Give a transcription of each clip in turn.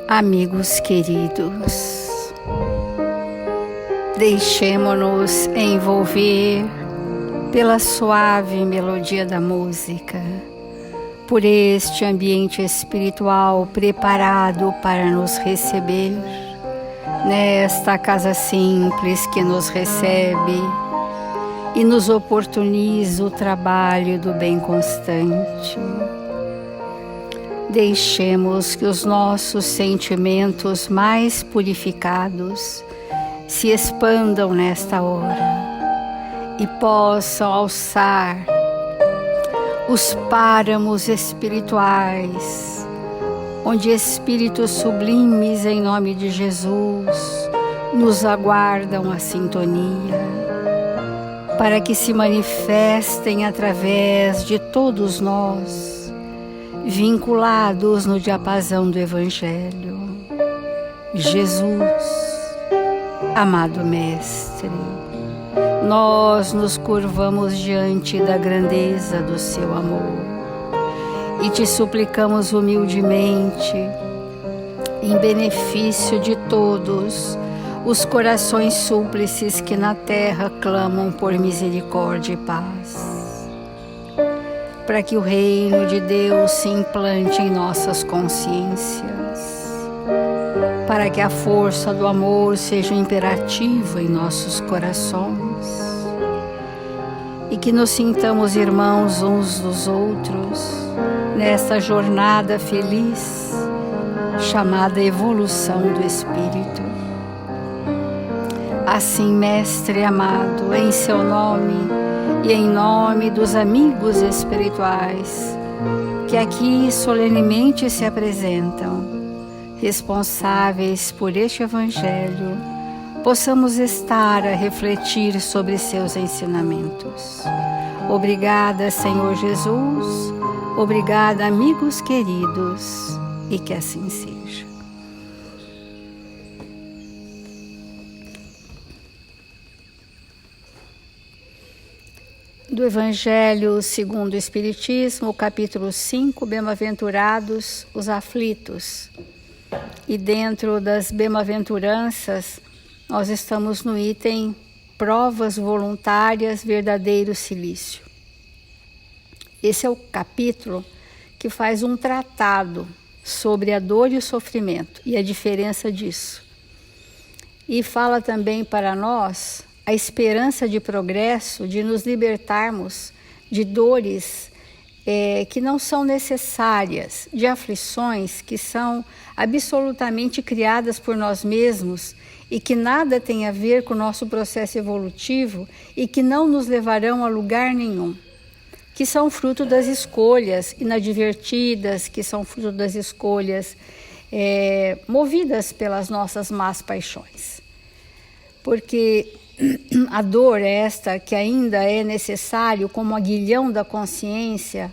Amigos queridos, deixemo-nos envolver pela suave melodia da música, por este ambiente espiritual preparado para nos receber, nesta casa simples que nos recebe e nos oportuniza o trabalho do bem constante. Deixemos que os nossos sentimentos mais purificados se expandam nesta hora e possam alçar os páramos espirituais, onde espíritos sublimes em nome de Jesus nos aguardam a sintonia, para que se manifestem através de todos nós, vinculados no diapasão do Evangelho. Jesus, amado Mestre, nós nos curvamos diante da grandeza do seu amor e te suplicamos humildemente, em benefício de todos os corações súplices que na terra clamam por misericórdia e paz, para que o reino de Deus se implante em nossas consciências, para que a força do amor seja imperativa em nossos corações e que nos sintamos irmãos uns dos outros nesta jornada feliz chamada evolução do Espírito. Assim, Mestre amado, em seu nome e em nome dos amigos espirituais que aqui solenemente se apresentam, responsáveis por este Evangelho, possamos estar a refletir sobre seus ensinamentos. Obrigada, Senhor Jesus, obrigada, amigos queridos, e que assim seja. Do Evangelho segundo o Espiritismo, capítulo 5, Bem-aventurados os aflitos. E dentro das bem-aventuranças, nós estamos no item Provas voluntárias, verdadeiro cilício. Esse é o capítulo que faz um tratado sobre a dor e o sofrimento e a diferença disso. E fala também para nós a esperança de progresso, de nos libertarmos de dores que não são necessárias, de aflições que são absolutamente criadas por nós mesmos e que nada tem a ver com o nosso processo evolutivo e que não nos levarão a lugar nenhum, que são fruto das escolhas inadvertidas, que são fruto das escolhas movidas pelas nossas más paixões. Porque a dor é esta que ainda é necessário como aguilhão da consciência,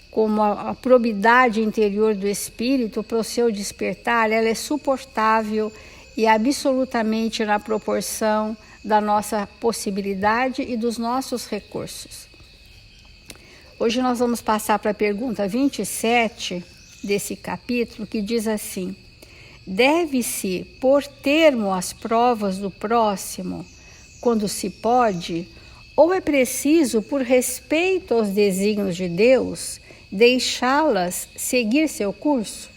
como a probidade interior do espírito para o seu despertar, ela é suportável e absolutamente na proporção da nossa possibilidade e dos nossos recursos. Hoje nós vamos passar para a pergunta 27 desse capítulo, que diz assim: deve-se pôr termo às provas do próximo quando se pode, ou é preciso, por respeito aos desígnios de Deus, deixá-las seguir seu curso?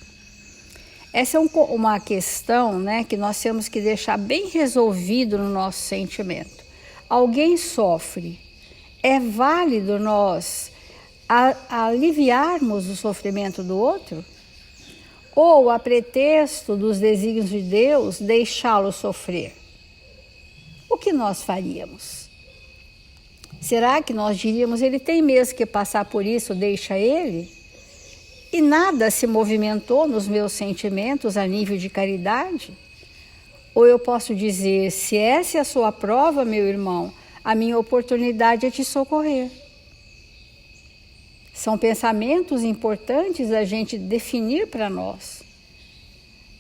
Essa é uma questão, que nós temos que deixar bem resolvido no nosso sentimento. Alguém sofre, é válido nós aliviarmos o sofrimento do outro? Ou, a pretexto dos desígnios de Deus, deixá-lo sofrer? O que nós faríamos? Será que nós diríamos, ele tem mesmo que passar por isso, deixa ele? E nada se movimentou nos meus sentimentos a nível de caridade? Ou eu posso dizer, se essa é a sua prova, meu irmão, a minha oportunidade é te socorrer. São pensamentos importantes a gente definir para nós.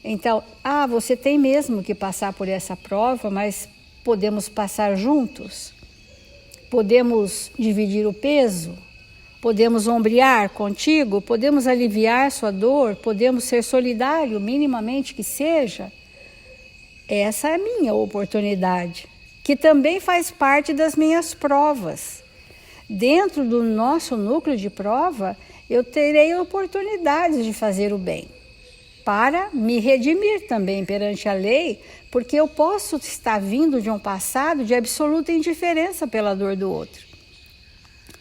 Então, você tem mesmo que passar por essa prova, mas podemos passar juntos? Podemos dividir o peso? Podemos ombrear contigo? Podemos aliviar sua dor? Podemos ser solidário, minimamente que seja? Essa é a minha oportunidade, que também faz parte das minhas provas. Dentro do nosso núcleo de prova, eu terei oportunidades de fazer o bem, para me redimir também perante a lei, porque eu posso estar vindo de um passado de absoluta indiferença pela dor do outro.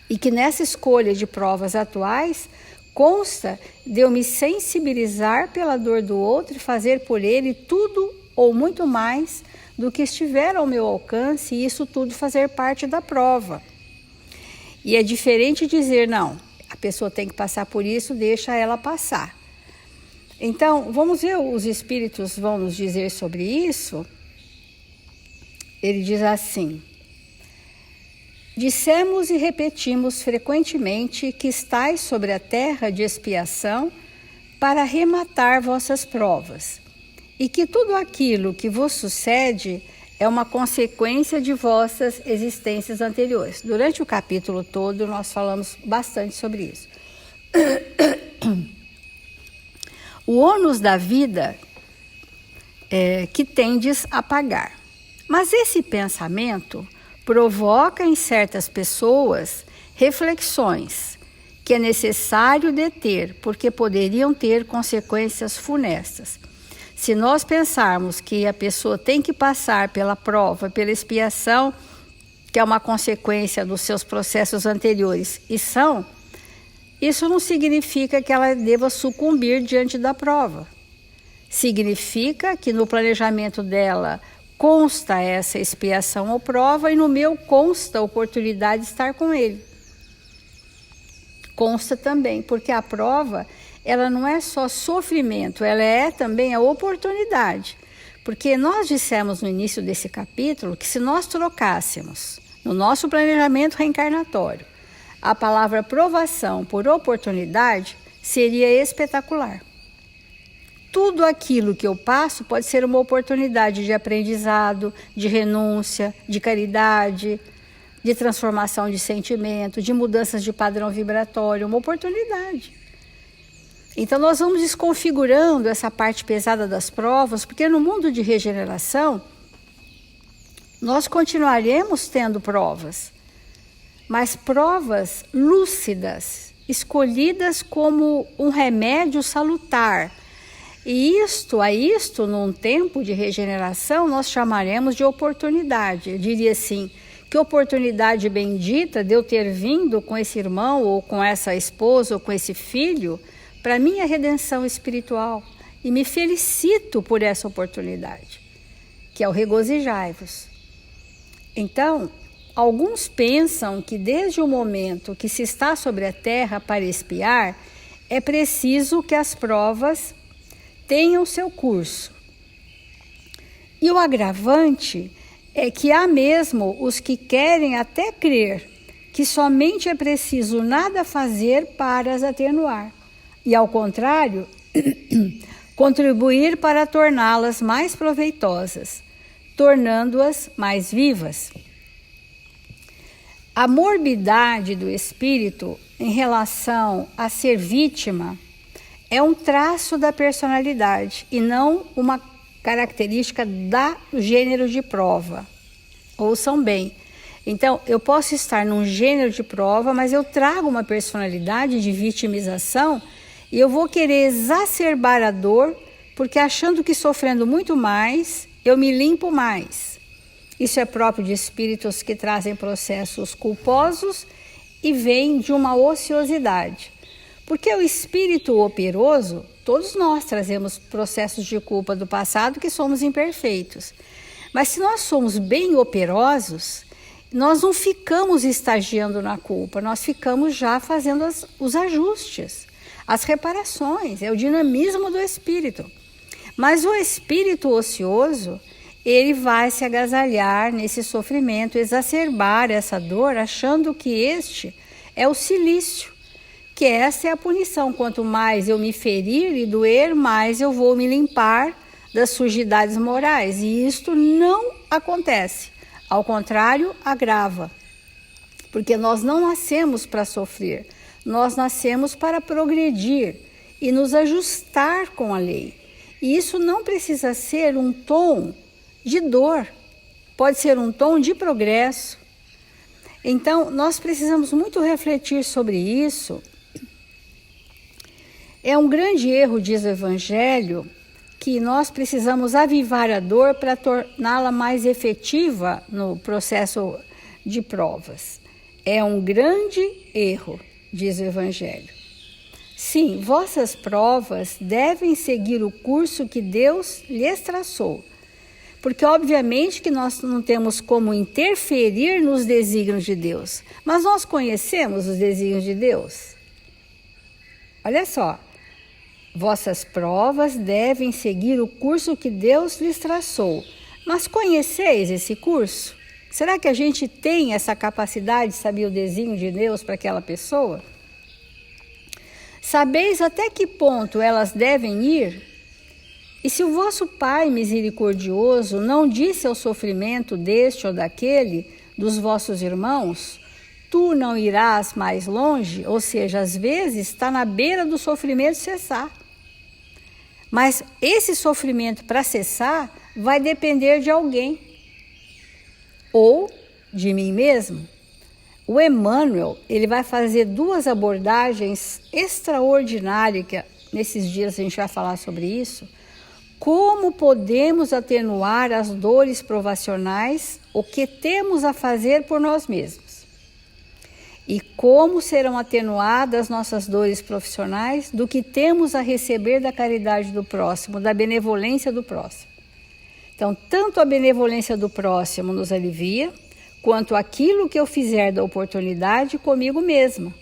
E que nessa escolha de provas atuais, consta de eu me sensibilizar pela dor do outro e fazer por ele tudo ou muito mais do que estiver ao meu alcance, e isso tudo fazer parte da prova. E é diferente dizer, não, a pessoa tem que passar por isso, deixa ela passar. Então, vamos ver, os espíritos vão nos dizer sobre isso. Ele diz assim: dissemos e repetimos frequentemente que estais sobre a terra de expiação para rematar vossas provas, e que tudo aquilo que vos sucede é uma consequência de vossas existências anteriores. Durante o capítulo todo, nós falamos bastante sobre isso. O ônus da vida que tendes a pagar. Mas esse pensamento provoca em certas pessoas reflexões que é necessário deter, porque poderiam ter consequências funestas. Se nós pensarmos que a pessoa tem que passar pela prova, pela expiação, que é uma consequência dos seus processos anteriores, isso não significa que ela deva sucumbir diante da prova. Significa que no planejamento dela consta essa expiação ou prova, e no meu consta a oportunidade de estar com ele. Consta também, porque a prova, ela não é só sofrimento, ela é também a oportunidade. Porque nós dissemos no início desse capítulo que se nós trocássemos no nosso planejamento reencarnatório a palavra provação por oportunidade, seria espetacular. Tudo aquilo que eu passo pode ser uma oportunidade de aprendizado, de renúncia, de caridade, de transformação de sentimento, de mudanças de padrão vibratório, uma oportunidade. Então nós vamos desconfigurando essa parte pesada das provas, porque no mundo de regeneração, nós continuaremos tendo provas, mas provas lúcidas, escolhidas como um remédio salutar. E isto, num tempo de regeneração, nós chamaremos de oportunidade. Eu diria assim, que oportunidade bendita de eu ter vindo com esse irmão, ou com essa esposa, ou com esse filho, para minha redenção espiritual. E me felicito por essa oportunidade, que é o regozijai-vos. Então, alguns pensam que desde o momento que se está sobre a terra para expiar, é preciso que as provas tenham seu curso. E o agravante é que há mesmo os que querem até crer que somente é preciso nada fazer para as atenuar. E, ao contrário, contribuir para torná-las mais proveitosas, tornando-as mais vivas. A morbidade do espírito em relação a ser vítima é um traço da personalidade e não uma característica do gênero de prova. Ouçam bem. Então, eu posso estar num gênero de prova, mas eu trago uma personalidade de vitimização e eu vou querer exacerbar a dor, porque achando que sofrendo muito mais, eu me limpo mais. Isso é próprio de espíritos que trazem processos culposos e vêm de uma ociosidade. Porque o espírito operoso, todos nós trazemos processos de culpa do passado que somos imperfeitos. Mas se nós somos bem operosos, nós não ficamos estagiando na culpa, nós ficamos já fazendo os ajustes, as reparações, é o dinamismo do espírito. Mas o espírito ocioso, ele vai se agasalhar nesse sofrimento, exacerbar essa dor, achando que este é o cilício, que essa é a punição. Quanto mais eu me ferir e doer, mais eu vou me limpar das sujidades morais. E isto não acontece. Ao contrário, agrava. Porque nós não nascemos para sofrer. Nós nascemos para progredir e nos ajustar com a lei. E isso não precisa ser um tom de dor. Pode ser um tom de progresso. Então, nós precisamos muito refletir sobre isso. É um grande erro, diz o Evangelho, que nós precisamos avivar a dor para torná-la mais efetiva no processo de provas. É um grande erro, diz o Evangelho. Sim, vossas provas devem seguir o curso que Deus lhes traçou. Porque, obviamente, que nós não temos como interferir nos desígnios de Deus. Mas nós conhecemos os desígnios de Deus? Olha só. Vossas provas devem seguir o curso que Deus lhes traçou. Mas conheceis esse curso? Será que a gente tem essa capacidade de saber o desígnio de Deus para aquela pessoa? Sabeis até que ponto elas devem ir? E se o vosso Pai misericordioso não disse ao sofrimento deste ou daquele, dos vossos irmãos, tu não irás mais longe, ou seja, às vezes está na beira do sofrimento cessar. Mas esse sofrimento para cessar vai depender de alguém, ou de mim mesmo. O Emmanuel, ele vai fazer duas abordagens extraordinárias, que nesses dias a gente vai falar sobre isso. Como podemos atenuar as dores provacionais, o que temos a fazer por nós mesmos? E como serão atenuadas nossas dores profissionais do que temos a receber da caridade do próximo, da benevolência do próximo. Então, tanto a benevolência do próximo nos alivia, quanto aquilo que eu fizer da oportunidade comigo mesma.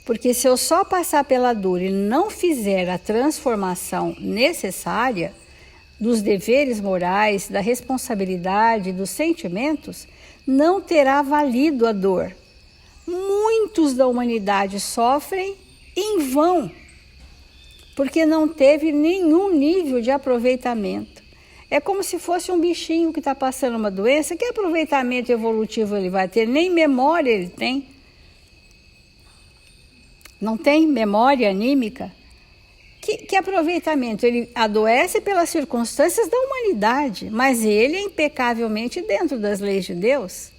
Porque se eu só passar pela dor e não fizer a transformação necessária dos deveres morais, da responsabilidade, dos sentimentos, não terá valido a dor. Muitos da humanidade sofrem em vão, porque não teve nenhum nível de aproveitamento. É como se fosse um bichinho que está passando uma doença. Que aproveitamento evolutivo ele vai ter? Nem memória ele tem. Não tem memória anímica. Que aproveitamento? Ele adoece pelas circunstâncias da humanidade, mas ele é impecavelmente dentro das leis de Deus.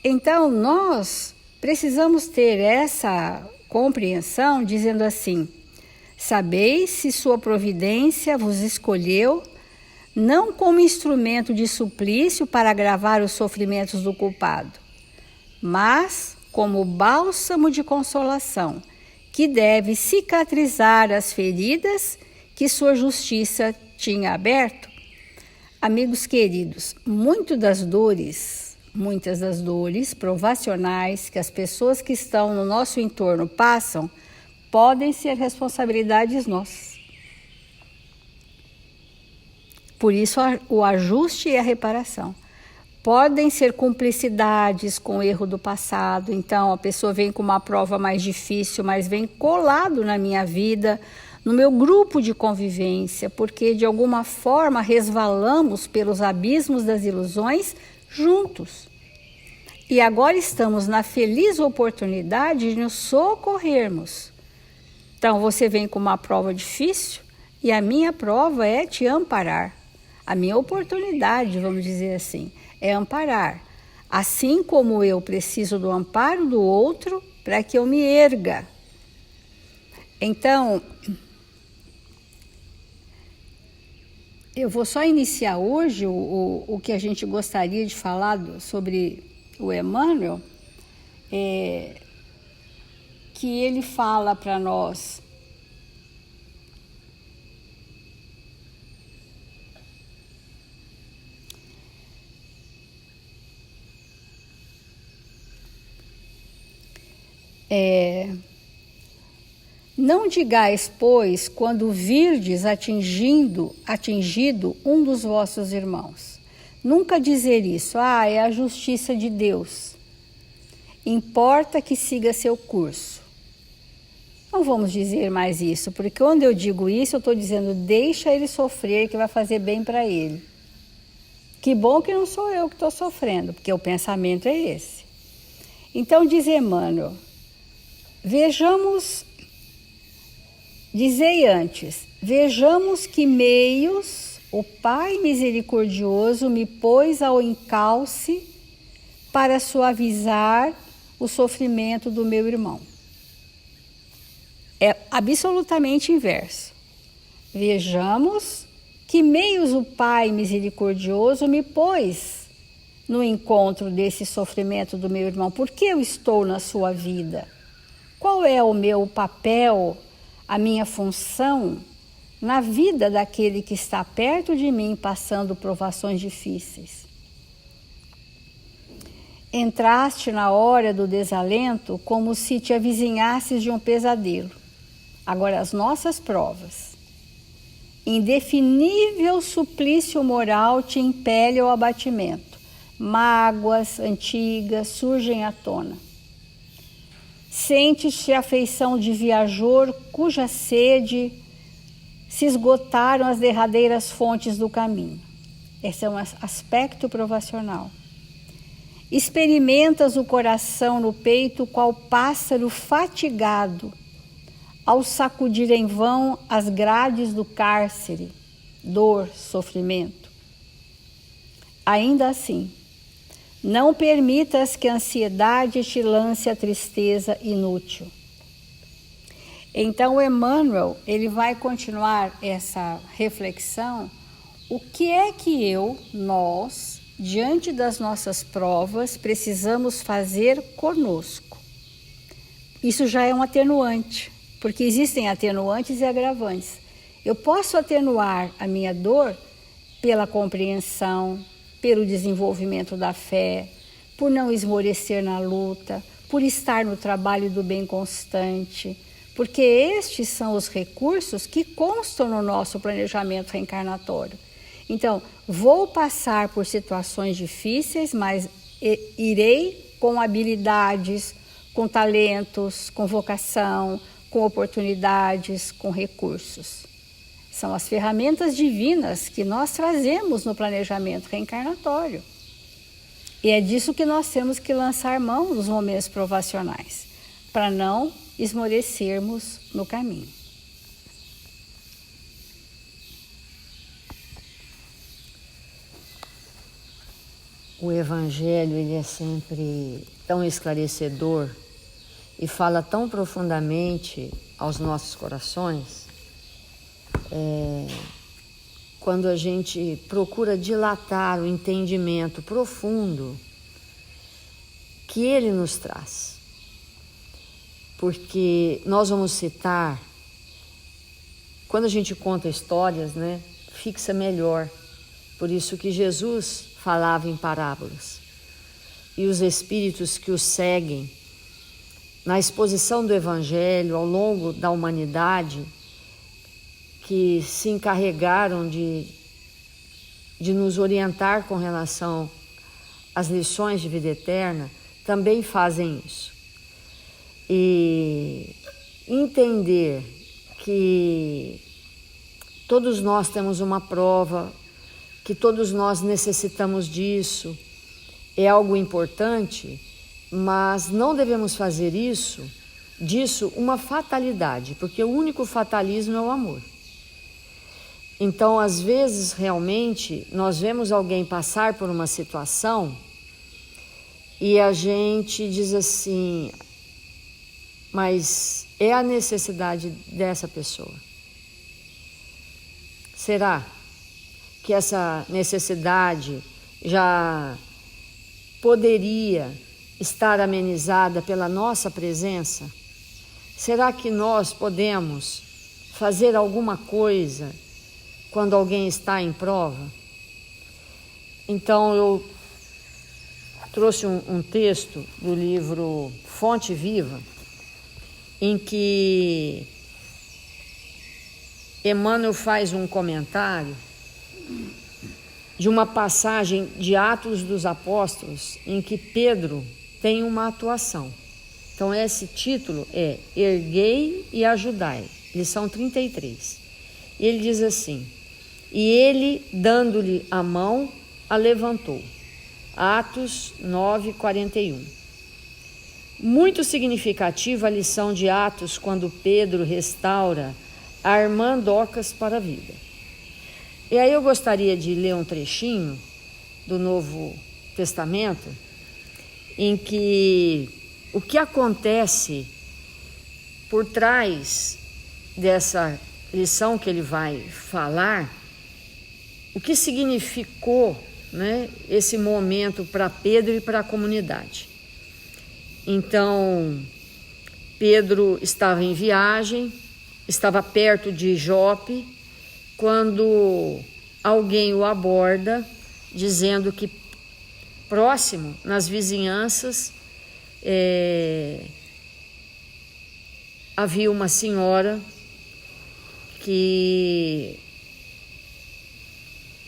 Então, nós precisamos ter essa compreensão, dizendo assim: sabeis se sua providência vos escolheu, não como instrumento de suplício para agravar os sofrimentos do culpado, mas como bálsamo de consolação, que deve cicatrizar as feridas que sua justiça tinha aberto. Amigos queridos, muitas das dores provacionais que as pessoas que estão no nosso entorno passam, podem ser responsabilidades nossas. Por isso, o ajuste e a reparação. Podem ser cumplicidades com o erro do passado. Então, a pessoa vem com uma prova mais difícil, mas vem colado na minha vida, no meu grupo de convivência, porque de alguma forma resvalamos pelos abismos das ilusões juntos. E agora estamos na feliz oportunidade de nos socorrermos. Então, você vem com uma prova difícil e a minha prova é te amparar. A minha oportunidade, vamos dizer assim, é amparar. Assim como eu preciso do amparo do outro para que eu me erga. Então, eu vou só iniciar hoje o que a gente gostaria de falar sobre o Emmanuel, que ele fala para nós não digais, pois, quando virdes atingido um dos vossos irmãos. Nunca dizer isso, é a justiça de Deus. Importa que siga seu curso. Não vamos dizer mais isso, porque quando eu digo isso, eu estou dizendo, deixa ele sofrer, que vai fazer bem para ele. Que bom que não sou eu que estou sofrendo, porque o pensamento é esse. Então, diz Emmanuel, dizei antes, vejamos que meios o Pai misericordioso me pôs ao encalce para suavizar o sofrimento do meu irmão. É absolutamente inverso. Vejamos que meios o Pai misericordioso me pôs no encontro desse sofrimento do meu irmão. Por que eu estou na sua vida? Qual é o meu papel, a minha função na vida daquele que está perto de mim passando provações difíceis? Entraste na hora do desalento como se te avizinhasses de um pesadelo. Agora, as nossas provas. Indefinível suplício moral te impele ao abatimento. Mágoas antigas surgem à tona. Sentes-te a afeição de viajor cuja sede se esgotaram as derradeiras fontes do caminho. Esse é um aspecto provacional. Experimentas o coração no peito qual pássaro fatigado ao sacudir em vão as grades do cárcere, dor, sofrimento. Ainda assim, não permitas que a ansiedade te lance a tristeza inútil. Então, Emmanuel, ele vai continuar essa reflexão. O que é que nós, diante das nossas provas, precisamos fazer conosco? Isso já é um atenuante, porque existem atenuantes e agravantes. Eu posso atenuar a minha dor pela compreensão, pelo desenvolvimento da fé, por não esmorecer na luta, por estar no trabalho do bem constante, porque estes são os recursos que constam no nosso planejamento reencarnatório. Então, vou passar por situações difíceis, mas irei com habilidades, com talentos, com vocação, com oportunidades, com recursos. São as ferramentas divinas que nós trazemos no planejamento reencarnatório. E é disso que nós temos que lançar mão nos momentos provacionais, para não esmorecermos no caminho. O Evangelho, ele é sempre tão esclarecedor e fala tão profundamente aos nossos corações, quando a gente procura dilatar o entendimento profundo que ele nos traz. Porque nós vamos citar, quando a gente conta histórias, né, fixa melhor. Por isso que Jesus falava em parábolas. E os espíritos que o seguem, na exposição do Evangelho ao longo da humanidade, que se encarregaram de nos orientar com relação às lições de vida eterna, também fazem isso. E entender que todos nós temos uma prova, que todos nós necessitamos disso, é algo importante, mas não devemos fazer disso uma fatalidade, porque o único fatalismo é o amor. Então, às vezes, realmente, nós vemos alguém passar por uma situação e a gente diz assim, mas é a necessidade dessa pessoa. Será que essa necessidade já poderia estar amenizada pela nossa presença? Será que nós podemos fazer alguma coisa quando alguém está em prova? Então eu trouxe um texto do livro Fonte Viva, em que Emmanuel faz um comentário de uma passagem de Atos dos Apóstolos em que Pedro tem uma atuação. Então esse título é Erguei e Ajudai, lição 33. E ele diz assim: e ele, dando-lhe a mão, a levantou. Atos 9:41. Muito significativa a lição de Atos quando Pedro restaura a irmã Dorcas para a vida. E aí eu gostaria de ler um trechinho do Novo Testamento em que o que acontece por trás dessa lição que ele vai falar, o que significou, né, esse momento para Pedro e para a comunidade. Então, Pedro estava em viagem, estava perto de Jope, quando alguém o aborda, dizendo que próximo, nas vizinhanças, havia uma senhora que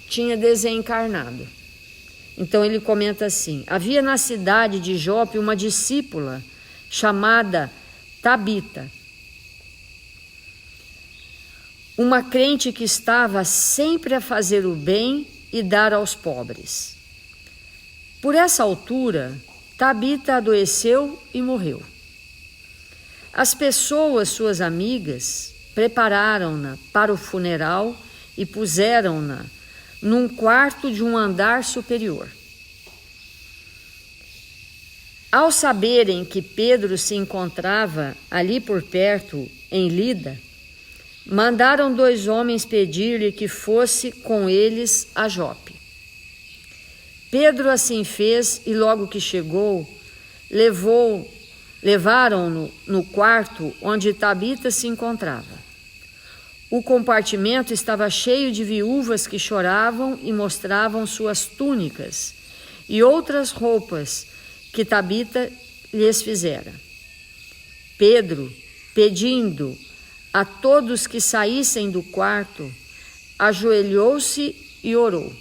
tinha desencarnado. Então ele comenta assim: havia na cidade de Jope uma discípula chamada Tabita, uma crente que estava sempre a fazer o bem e dar aos pobres. Por essa altura, Tabita adoeceu e morreu. As pessoas, suas amigas, prepararam-na para o funeral e puseram-na num quarto de um andar superior. Ao saberem que Pedro se encontrava ali por perto, em Lida, mandaram 2 homens pedir-lhe que fosse com eles a Jope. Pedro assim fez e logo que chegou, levaram-no no quarto onde Tabita se encontrava. O compartimento estava cheio de viúvas que choravam e mostravam suas túnicas e outras roupas que Tabita lhes fizera. Pedro, pedindo a todos que saíssem do quarto, ajoelhou-se e orou.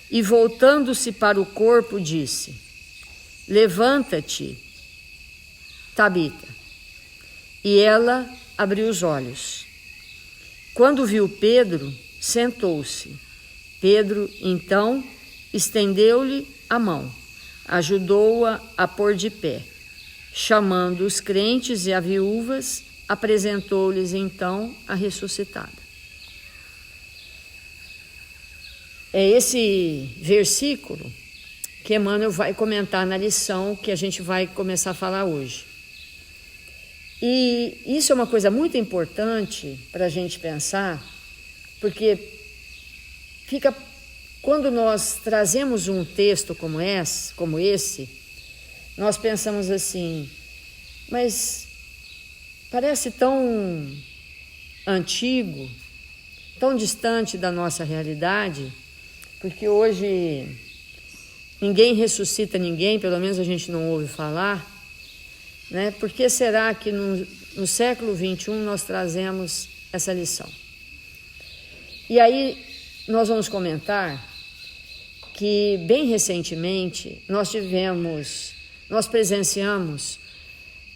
E voltando-se para o corpo, disse: levanta-te, Tabita. E ela abriu os olhos. Quando viu Pedro, sentou-se. Pedro, então, estendeu-lhe a mão, ajudou-a a pôr de pé. Chamando os crentes e as viúvas, apresentou-lhes então a ressuscitada. É esse versículo que Emmanuel vai comentar na lição que a gente vai começar a falar hoje. E isso é uma coisa muito importante para a gente pensar, porque quando nós trazemos um texto como esse, nós pensamos assim, mas parece tão antigo, tão distante da nossa realidade, porque hoje ninguém ressuscita ninguém, pelo menos a gente não ouve falar, né? Por que será que no século XXI nós trazemos essa lição? E aí nós vamos comentar que bem recentemente nós presenciamos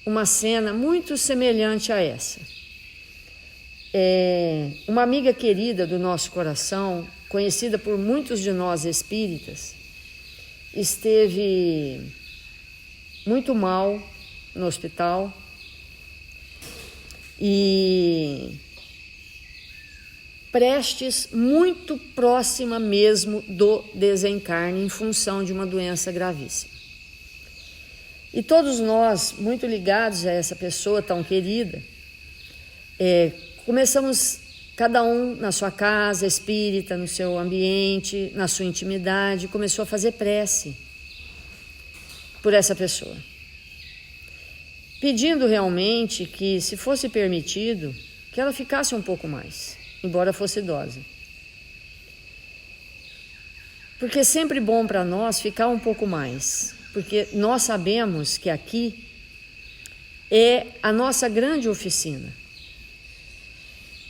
uma cena muito semelhante a essa. Uma amiga querida do nosso coração, conhecida por muitos de nós espíritas, esteve muito mal no hospital e prestes, muito próxima mesmo do desencarne em função de uma doença gravíssima. E todos nós, muito ligados a essa pessoa tão querida, começamos, cada um na sua casa espírita, no seu ambiente, na sua intimidade, começou a fazer prece por essa pessoa, pedindo realmente que, se fosse permitido, que ela ficasse um pouco mais, embora fosse idosa. Porque é sempre bom para nós ficar um pouco mais, porque nós sabemos que aqui é a nossa grande oficina.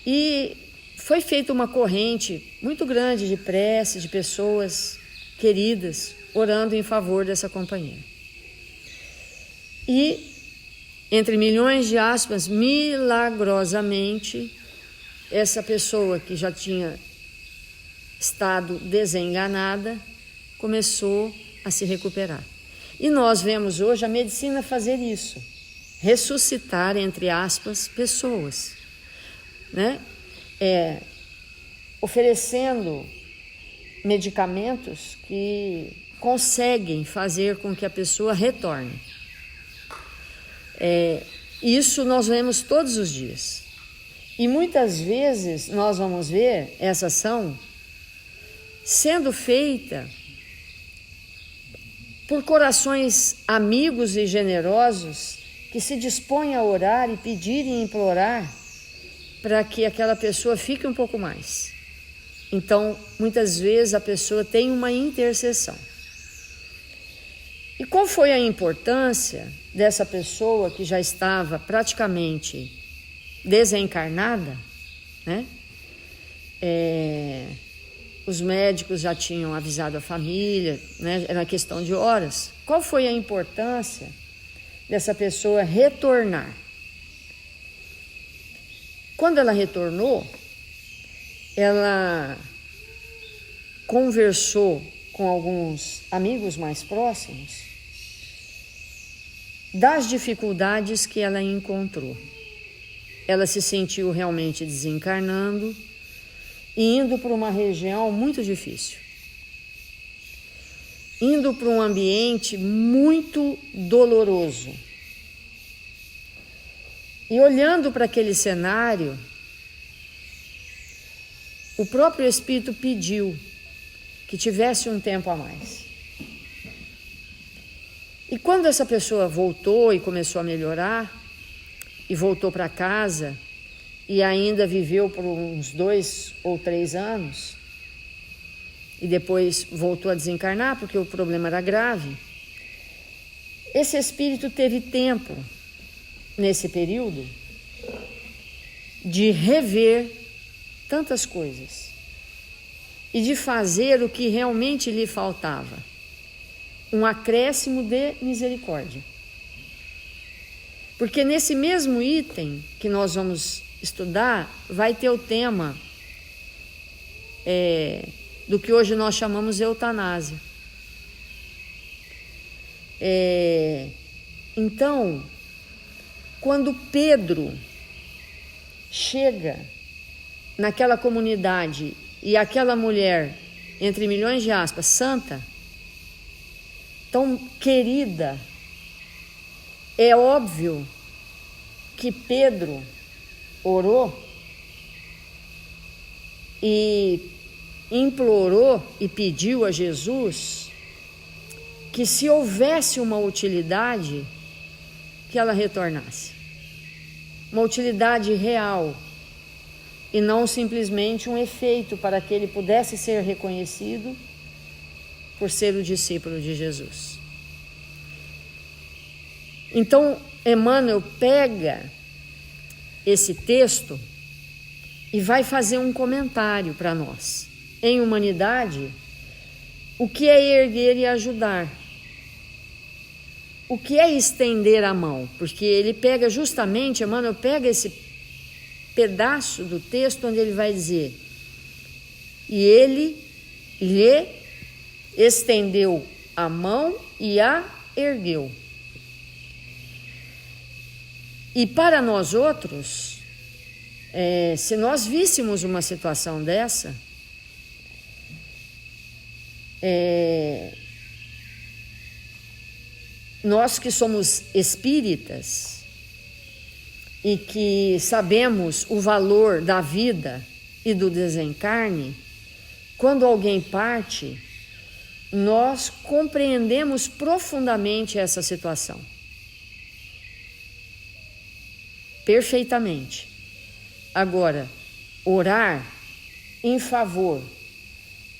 E foi feita uma corrente muito grande de prece, de pessoas queridas, orando em favor dessa companheira. E, entre milhões de aspas, milagrosamente, essa pessoa que já tinha estado desenganada começou a se recuperar. E nós vemos hoje a medicina fazer isso, ressuscitar, entre aspas, pessoas, né? Oferecendo medicamentos que conseguem fazer com que a pessoa retorne. Isso nós vemos todos os dias. E muitas vezes nós vamos ver essa ação sendo feita por corações amigos e generosos que se dispõem a orar e pedir e implorar para que aquela pessoa fique um pouco mais. Então, muitas vezes a pessoa tem uma intercessão. E qual foi a importância dessa pessoa que já estava praticamente desencarnada, né? Os médicos já tinham avisado a família, né? Era questão de horas. Qual foi a importância dessa pessoa retornar? Quando ela retornou, ela conversou com alguns amigos mais próximos das dificuldades que ela encontrou. Ela se sentiu realmente desencarnando e indo para uma região muito difícil, indo para um ambiente muito doloroso. E olhando para aquele cenário, o próprio Espírito pediu que tivesse um tempo a mais. E quando essa pessoa voltou e começou a melhorar, e voltou para casa, e ainda viveu por uns 2 ou 3 anos, e depois voltou a desencarnar, porque o problema era grave, esse espírito teve tempo, nesse período, de rever tantas coisas, e de fazer o que realmente lhe faltava, um acréscimo de misericórdia. Porque nesse mesmo item que nós vamos estudar, vai ter o tema do que hoje nós chamamos eutanásia. Então, quando Pedro chega naquela comunidade e aquela mulher, entre milhões de aspas, santa, tão querida, é óbvio que Pedro orou e implorou e pediu a Jesus que, se houvesse uma utilidade, que ela retornasse. Uma utilidade real e não simplesmente um efeito para que ele pudesse ser reconhecido por ser o discípulo de Jesus. Então, Emmanuel pega esse texto e vai fazer um comentário para nós. Em humanidade, o que é erguer e ajudar? O que é estender a mão? Porque ele pega justamente, Emmanuel pega esse pedaço do texto onde ele vai dizer: e ele lhe estendeu a mão e a ergueu. E para nós outros, se nós víssemos uma situação dessa, nós que somos espíritas e que sabemos o valor da vida e do desencarne, quando alguém parte, nós compreendemos profundamente essa situação. Perfeitamente. Agora, orar em favor,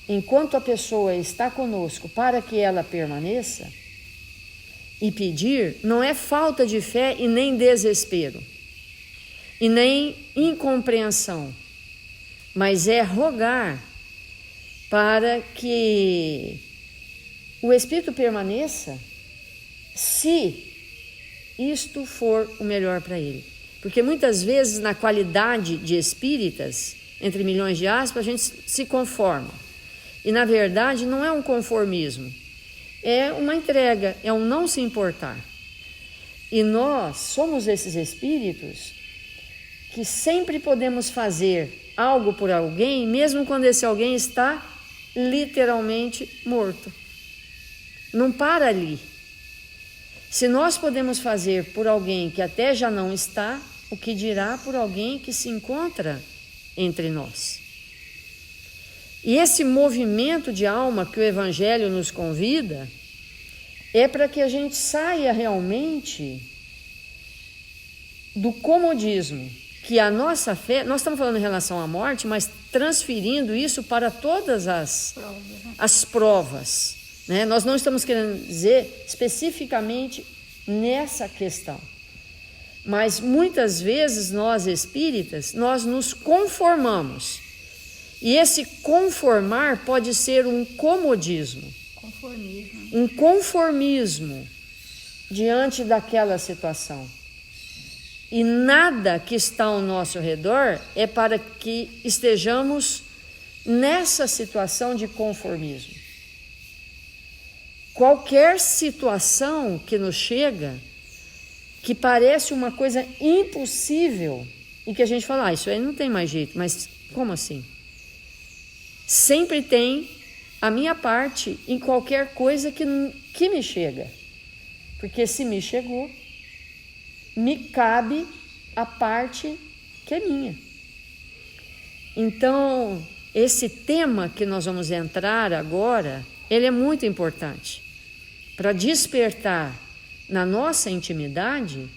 enquanto a pessoa está conosco, para que ela permaneça, e pedir, não é falta de fé e nem desespero, e nem incompreensão, mas é rogar para que o Espírito permaneça, se isto for o melhor para ele. Porque muitas vezes, na qualidade de espíritas, entre milhões de aspas, a gente se conforma. E na verdade não é um conformismo, é uma entrega, é um não se importar. E nós somos esses espíritos que sempre podemos fazer algo por alguém, mesmo quando esse alguém está literalmente morto. Não para ali. Se nós podemos fazer por alguém que até já não está, o que dirá por alguém que se encontra entre nós? E esse movimento de alma que o Evangelho nos convida é para que a gente saia realmente do comodismo, que a nossa fé, nós estamos falando em relação à morte, mas transferindo isso para todas as provas, né? Nós não estamos querendo dizer especificamente nessa questão, mas muitas vezes nós espíritas, nós nos conformamos, e esse conformar pode ser um comodismo, um conformismo diante daquela situação. E nada que está ao nosso redor é para que estejamos nessa situação de conformismo. Qualquer situação que nos chega, que parece uma coisa impossível, e que a gente fala, isso aí não tem mais jeito, mas como assim? Sempre tem a minha parte em qualquer coisa que me chega. Porque se me chegou, me cabe a parte que é minha. Então, esse tema que nós vamos entrar agora, ele é muito importante para despertar na nossa intimidade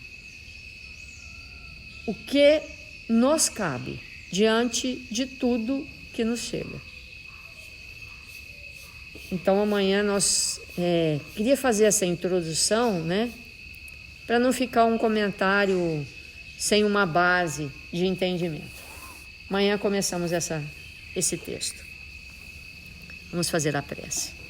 o que nos cabe diante de tudo que nos chega. Então amanhã nós queria fazer essa introdução, né, para não ficar um comentário sem uma base de entendimento. Amanhã começamos esse texto. Vamos fazer a prece.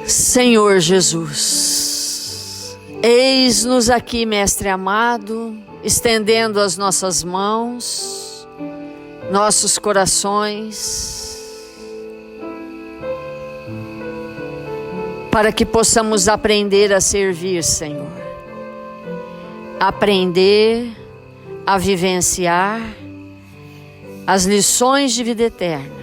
Senhor Jesus, eis-nos aqui, Mestre amado, estendendo as nossas mãos, nossos corações, para que possamos aprender a servir, Senhor. Aprender a vivenciar as lições de vida eterna.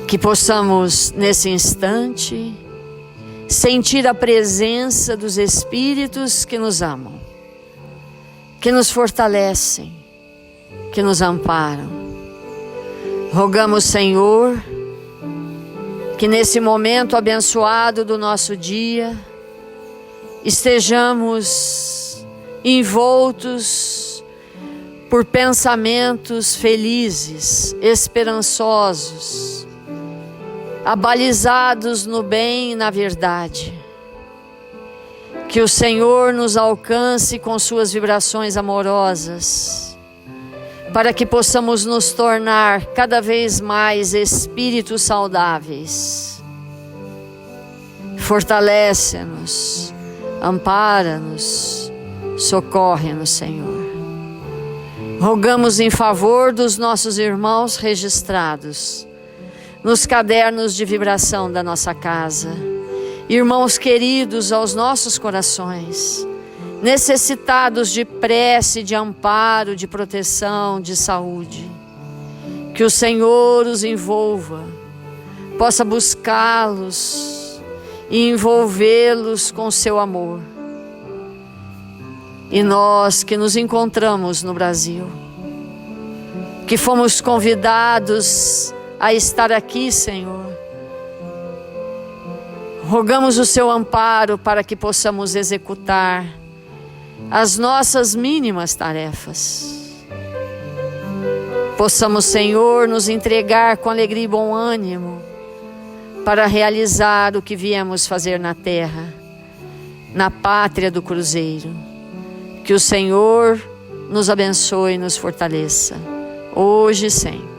Que possamos, nesse instante, sentir a presença dos Espíritos que nos amam, que nos fortalecem, que nos amparam. Rogamos, Senhor, que nesse momento abençoado do nosso dia, estejamos envoltos por pensamentos felizes, esperançosos, abalizados no bem e na verdade. Que o Senhor nos alcance com suas vibrações amorosas, para que possamos nos tornar cada vez mais espíritos saudáveis. Fortalece-nos, ampara-nos, socorre-nos, Senhor. Rogamos em favor dos nossos irmãos registrados nos cadernos de vibração da nossa casa, irmãos queridos aos nossos corações, necessitados de prece, de amparo, de proteção, de saúde. Que o Senhor os envolva, possa buscá-los e envolvê-los com seu amor. E nós que nos encontramos no Brasil, que fomos convidados a estar aqui, Senhor, rogamos o seu amparo para que possamos executar as nossas mínimas tarefas. Possamos, Senhor, nos entregar com alegria e bom ânimo para realizar o que viemos fazer na terra, na pátria do Cruzeiro. Que o Senhor nos abençoe e nos fortaleça, hoje e sempre.